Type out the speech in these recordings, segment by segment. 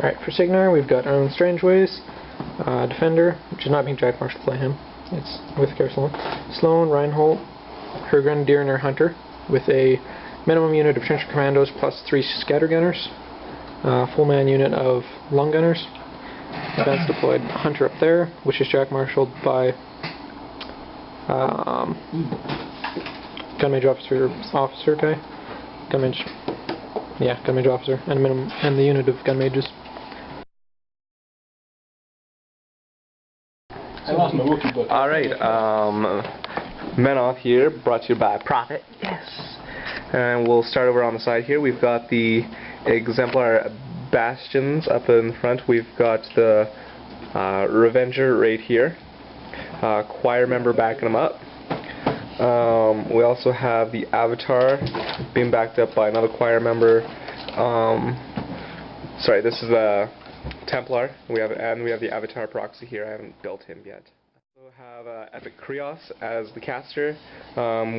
Alright, for Cygnar, we've got Arlan Strangewayes, Defender, which is not being Jack Marshall to play him. It's with Kreoss. Sloan, Reinholdt, her Grenadier and her Hunter, with a minimum unit of trencher commandos plus 3 scattergunners, full man unit of long gunners. Advanced deployed Hunter up there, which is Jack Marshalled by Gun Mage Officer guy. Gun Mage Officer, and a minimum, and the unit of Gun Mages. I lost my Wookiee book. Alright, Menoth here, brought to you by Prophet. Yes. And we'll start over on the side here. We've got the Exemplar Bastions up in the front. We've got the Revenger right here. Choir member backing them up. We also have the Avatar being backed up by another choir member. Sorry, this is a Templar. We have the Avatar proxy here. I haven't built him yet. We have Epic Kreoss as the caster,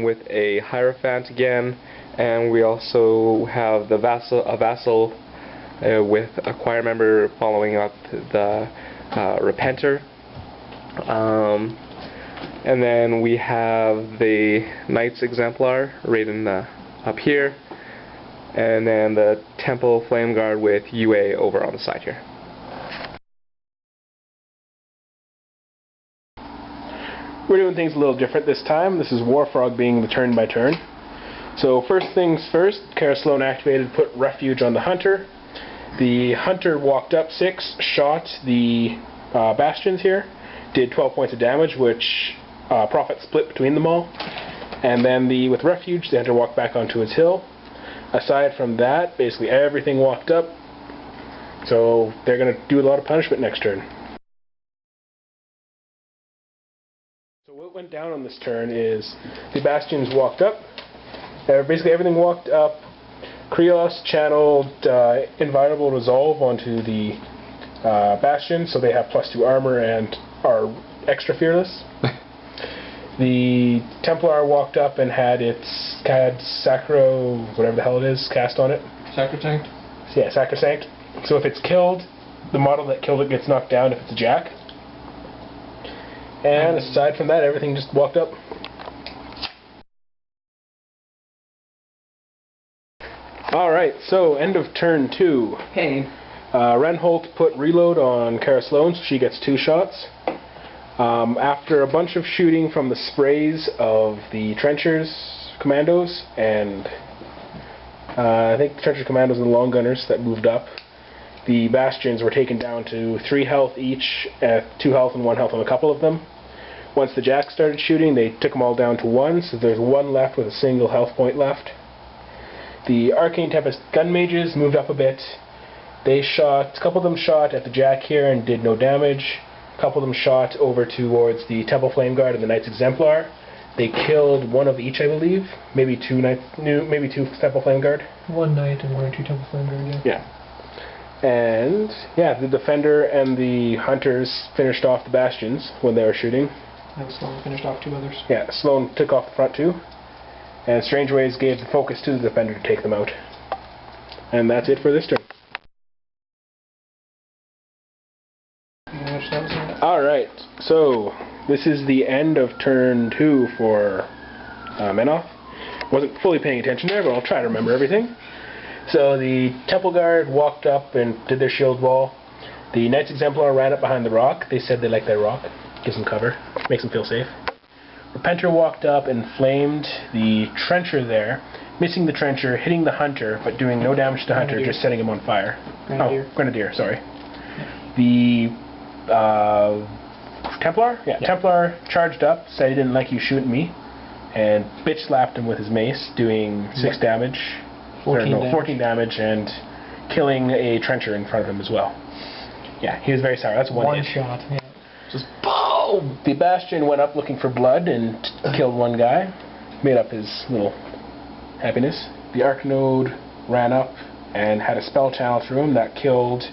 with a Hierophant again, and we also have the Vassal with a choir member following up the Repenter. And then we have the Knight's Exemplar right in up here, and then the Temple Flameguard with UA over on the side here. We're doing things a little different this time. This is Warfrog being the turn by turn. So first things first, Sloan activated, put Refuge on the Hunter. The Hunter walked up 6, shot the Bastions here, did 12 points of damage, which Prophet split between them all. And then with Refuge, the Hunter walked back onto his hill. Aside from that, basically everything walked up. So they're going to do a lot of punishment next turn. So what went down on this turn is the Bastions walked up. Basically everything walked up. Kreoss channeled Inviolable Resolve onto the Bastion, so they have +2 armor and are extra fearless. The Templar walked up and had Sacro, whatever the hell it is, cast on it. Sacrosanct? Yeah, Sacrosanct. So if it's killed, the model that killed it gets knocked down if it's a Jack. And aside from that, everything just walked up. Alright, so end of turn 2. Pain. Reinholdt put Reload on Sloan, so she gets 2 shots. After a bunch of shooting from the sprays of the Trenchers Commandos, and I think the Trenchers Commandos and the Long Gunners that moved up, the Bastions were taken down to 3 health each, 2 health and 1 health on a couple of them. Once the Jacks started shooting, they took them all down to 1, so there's 1 left with a single health point left. The Arcane Tempest Gun Mages moved up a bit. They shot, a couple of them shot at the Jack here and did no damage. A couple of them shot over towards the Temple Flameguard and the Knight's Exemplar. They killed 1 of each, I believe. Maybe 2 Temple Flameguard. 1 Knight and 1 or 2 Temple Flameguard, yeah. And yeah, the Defender and the Hunters finished off the Bastions when they were shooting. And Sloan finished off 2 others. Yeah, Sloan took off the front 2. And Strangewayes gave the focus to the Defender to take them out. And that's it for this turn. Alright, so this is the end of turn 2 for Menoth. Wasn't fully paying attention there, but I'll try to remember everything. So the Temple Guard walked up and did their shield wall. The Knight's Exemplar ran up behind the rock. They said they like that rock. Gives them cover. Makes them feel safe. Repenter walked up and flamed the Trencher there, missing the Trencher, hitting the Hunter, but doing no damage to the Hunter, just setting him on fire. Grenadier. Oh, Grenadier, sorry. The Templar? Yeah, Templar charged up, said he didn't like you shooting me, and bitch slapped him with his mace, doing 6 damage. 14 damage, and killing a Trencher in front of him as well. Yeah, he was very sour. That's 1 hit. Shot, yeah. Just boom! The Bastion went up looking for blood and killed 1 guy. Made up his little happiness. The Archnode ran up and had a spell channel through him that killed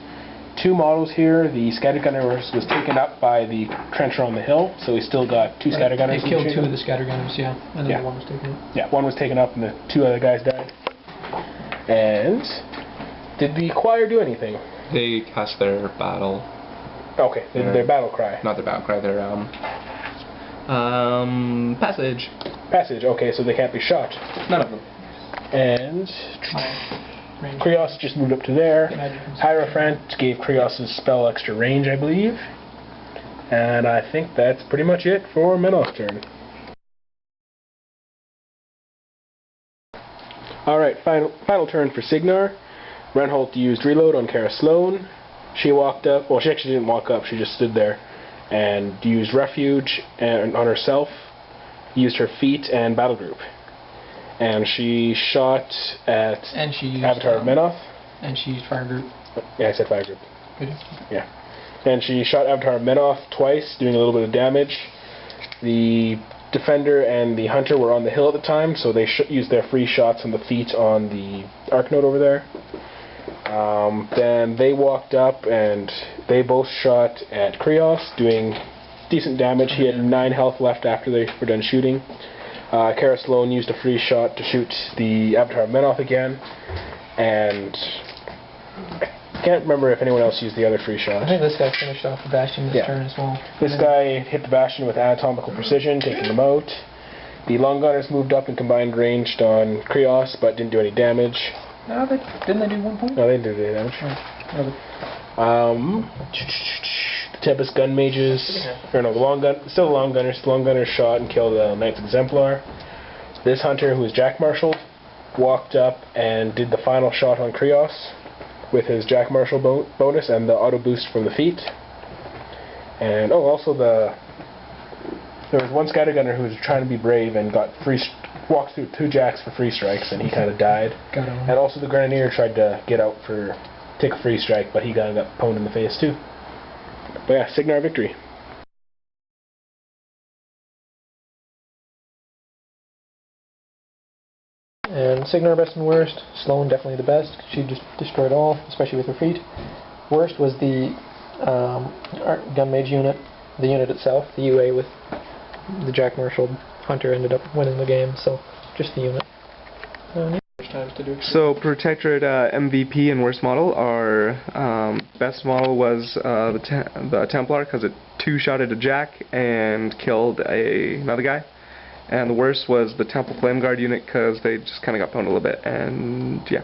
2 models here. The Scattergunner was taken up by the Trencher on the hill, so he still got 2 Scattergunners. They killed 2 of the Scattergunners, yeah. And then 1 was taken up. Yeah, 1 was taken up and the 2 other guys died. And did the choir do anything? They cast their battle. Okay, their battle cry. Not their battle cry, their passage. Passage, okay, so they can't be shot. None of them. And Kreoss just moved up to there. Hierophant gave Kreoss's spell extra range, I believe. And I think that's pretty much it for Menoth's turn. Alright, final turn for Cygnar. Reinholdt used reload on Sloan. She walked up, well, she actually didn't walk up, she just stood there and used refuge and on herself, used her feet and battle group. And she shot at Avatar of Menoth. And she used fire group. Yeah, I said fire group. Good. Yeah. And she shot Avatar of Menoth twice, doing a little bit of damage. The Defender and the Hunter were on the hill at the time, so they used their free shots on the feet on the Arc Node over there. Then they walked up and they both shot at Kreoss, doing decent damage. He had 9 health left after they were done shooting. Sloan used a free shot to shoot the Avatar of Menoth again, and I can't remember if anyone else used the other free shot. I think this guy finished off the Bastion this turn as well. This guy hit the Bastion with anatomical precision, taking them out. The Long Gunners moved up and combined ranged on Kreoss, but didn't do any damage. No, didn't they do 1 point? No, they didn't do any damage. The Tempest Gun Mages, or no, still the Long Gunners. The Long Gunners shot and killed the Knight's Exemplar. This Hunter, who was Jack Marshalled, walked up and did the final shot on Kreoss with his Jack Marshall bonus and the auto boost from the feet. And also there was one Scattergunner who was trying to be brave and got walked through 2 Jacks for free strikes, and he kind of died. And also the Grenadier tried to get out take a free strike, but he got pwned in the face too. But yeah, Cygnar victory. And Cygnar best and worst. Sloan definitely the best. She just destroyed all, especially with her feet. Worst was the Gun Mage unit, the unit itself, the UA with the Jack Marshall Hunter ended up winning the game, so just the unit. So Protectorate MVP and worst model, our best model was the Templar, because it 2-shotted a Jack and killed another guy. And the worst was the Temple Flameguard unit, because they just kind of got pwned a little bit, and yeah.